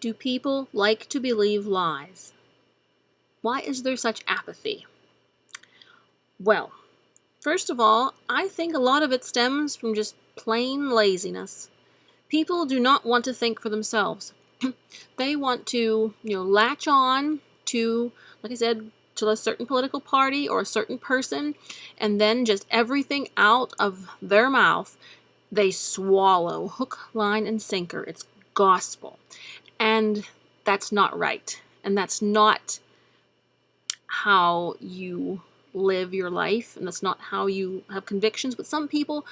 do people like to believe lies? Why is there such apathy? Well, first of all, I think a lot of it stems from just plain laziness. People do not want to think for themselves. They want to, latch on to, like I said, to a certain political party or a certain person, and then just everything out of their mouth they swallow, hook, line, and sinker. It's gospel. And that's not right. And that's not how you live your life, and that's not how you have convictions. But some people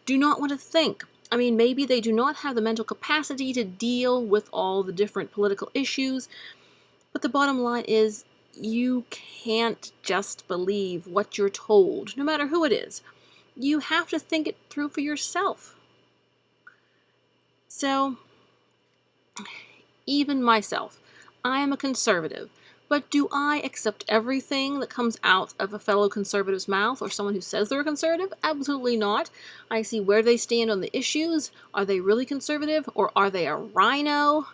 do not want to think. I mean, maybe they do not have the mental capacity to deal with all the different political issues, but the bottom line is you can't just believe what you're told, no matter who it is. You have to think it through for yourself. So, even myself, I am a conservative. But do I accept everything that comes out of a fellow conservative's mouth or someone who says they're a conservative? Absolutely not. I see where they stand on the issues. Are they really conservative, or are they a rhino?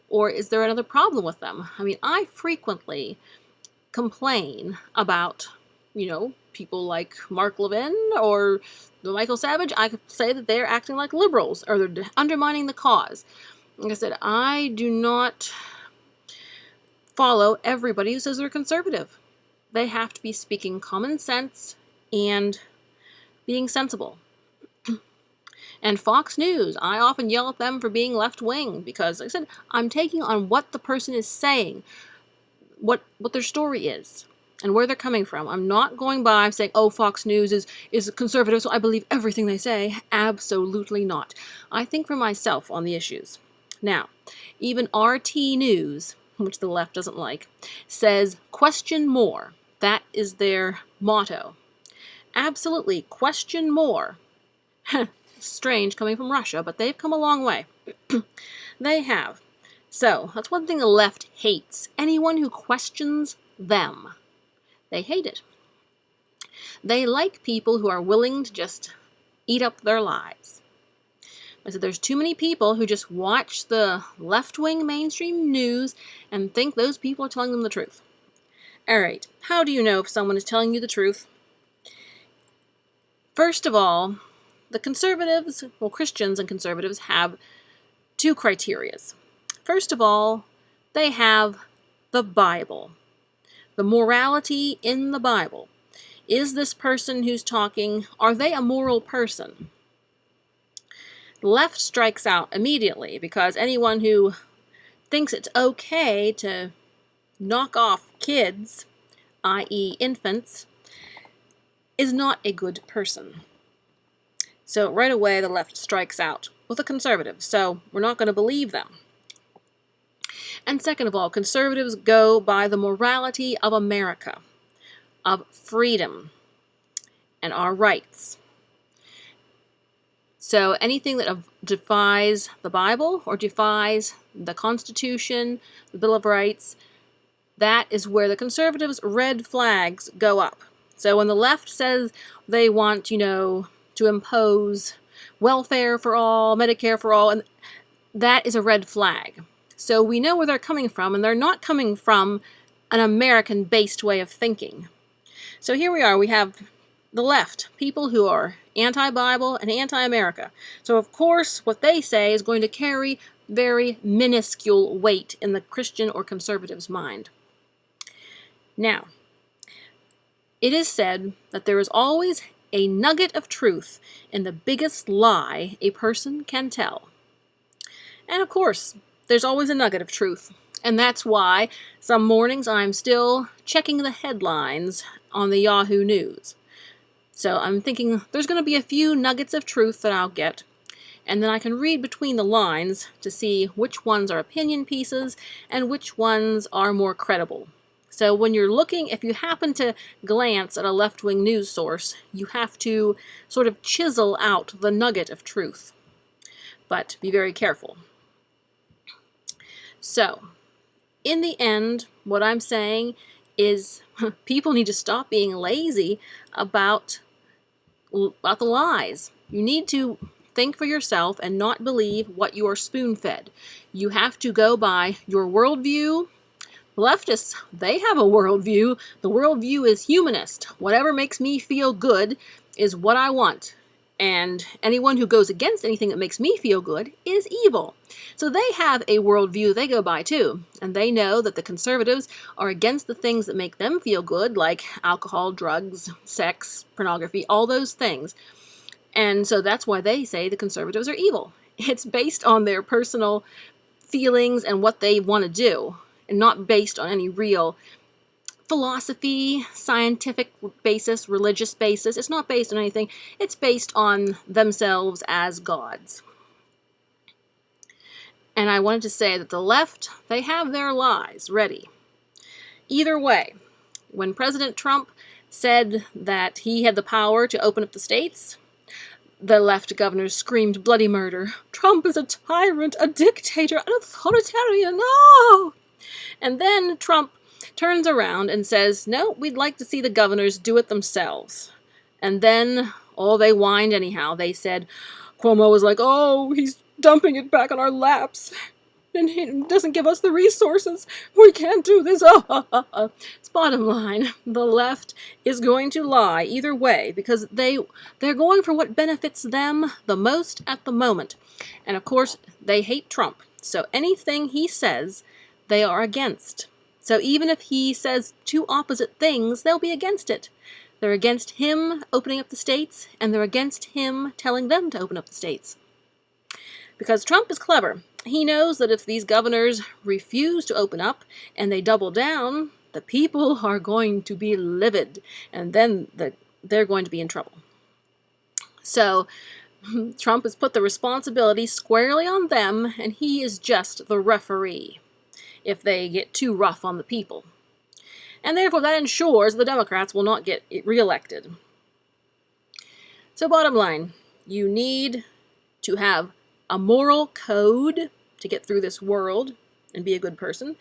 Or is there another problem with them? I mean, I frequently complain about, people like Mark Levin or Michael Savage. I could say that they're acting like liberals, or they're undermining the cause. Like I said, I do not follow everybody who says they're conservative. They have to be speaking common sense and being sensible. And Fox News, I often yell at them for being left-wing because, like I said, I'm taking on what the person is saying, what their story is, and where they're coming from. I'm not going by saying, oh, Fox News is conservative, so I believe everything they say. Absolutely not. I think for myself on the issues. Now, even RT News, which the left doesn't like, says, question more. That is their motto. Absolutely, question more. Strange coming from Russia, but they've come a long way. They have. So, that's one thing the left hates. Anyone who questions them. They hate it. They like people who are willing to just eat up their lies. I said there's too many people who just watch the left-wing mainstream news and think those people are telling them the truth. Alright, how do you know if someone is telling you the truth? First of all, the conservatives, Christians and conservatives have two criterias. First of all, they have the Bible. The morality in the Bible. Is this person who's talking, are they a moral person? The left strikes out immediately because anyone who thinks it's okay to knock off kids, i.e. infants, is not a good person. So right away the left strikes out with the conservatives, so we're not going to believe them. And second of all, conservatives go by the morality of America, of freedom, and our rights. So anything that defies the Bible or defies the Constitution, the Bill of Rights, that is where the conservatives' red flags go up. So when the left says they want, to impose welfare for all, Medicare for all, and that is a red flag. So we know where they're coming from, and they're not coming from an American-based way of thinking. So here we are, we have the left, people who are anti-Bible and anti-America. So of course, what they say is going to carry very minuscule weight in the Christian or conservative's mind. Now, it is said that there is always a nugget of truth in the biggest lie a person can tell. And of course, there's always a nugget of truth. And that's why some mornings I'm still checking the headlines on the Yahoo News. So I'm thinking there's going to be a few nuggets of truth that I'll get, and then I can read between the lines to see which ones are opinion pieces and which ones are more credible. So when you're looking, if you happen to glance at a left-wing news source, you have to sort of chisel out the nugget of truth. But be very careful. So, in the end, what I'm saying is people need to stop being lazy about the lies. You need to think for yourself and not believe what you are spoon-fed. You have to go by your worldview. Leftists, they have a worldview. The worldview is humanist. Whatever makes me feel good is what I want. And anyone who goes against anything that makes me feel good is evil. So they have a worldview they go by too. And they know that the conservatives are against the things that make them feel good, like alcohol, drugs, sex, pornography, all those things. And so that's why they say the conservatives are evil. It's based on their personal feelings and what they want to do, and not based on any real philosophy, scientific basis, religious basis. It's not based on anything. It's based on themselves as gods. And I wanted to say that the left, they have their lies ready. Either way, when President Trump said that he had the power to open up the states, the left governors screamed bloody murder. Trump is a tyrant, a dictator, an authoritarian. No! And then Trump turns around and says, no, we'd like to see the governors do it themselves. And then, they whined anyhow. They said, Cuomo was like, oh, he's dumping it back on our laps. And he doesn't give us the resources. We can't do this. It's bottom line. The left is going to lie either way because they're going for what benefits them the most at the moment. And of course, they hate Trump. So anything he says, they are against. So even if he says two opposite things, they'll be against it. They're against him opening up the states, and they're against him telling them to open up the states. Because Trump is clever. He knows that if these governors refuse to open up and they double down, the people are going to be livid, and then they're going to be in trouble. So Trump has put the responsibility squarely on them, and he is just the referee if they get too rough on the people. And therefore that ensures the Democrats will not get reelected. So bottom line, you need to have a moral code to get through this world and be a good person.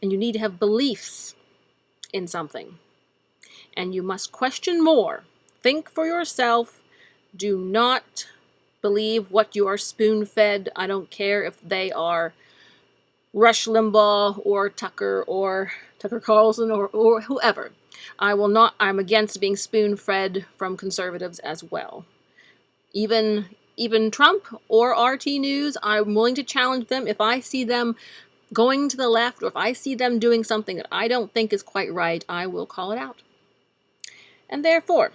And you need to have beliefs in something. And you must question more. Think for yourself. Do not believe what you are spoon-fed. I don't care if they are Rush Limbaugh or Tucker Carlson or whoever. I'm against being spoon-fed from conservatives as well. Even Trump or RT News, I'm willing to challenge them if I see them going to the left or if I see them doing something that I don't think is quite right, I will call it out. And therefore,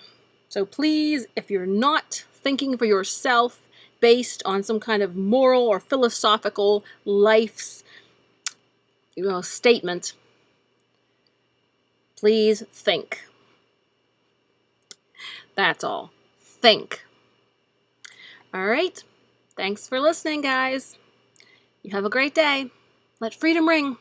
so please, if you're not thinking for yourself based on some kind of moral or philosophical life's statement, please think. That's all. Think. All right. Thanks for listening, guys. You have a great day. Let freedom ring.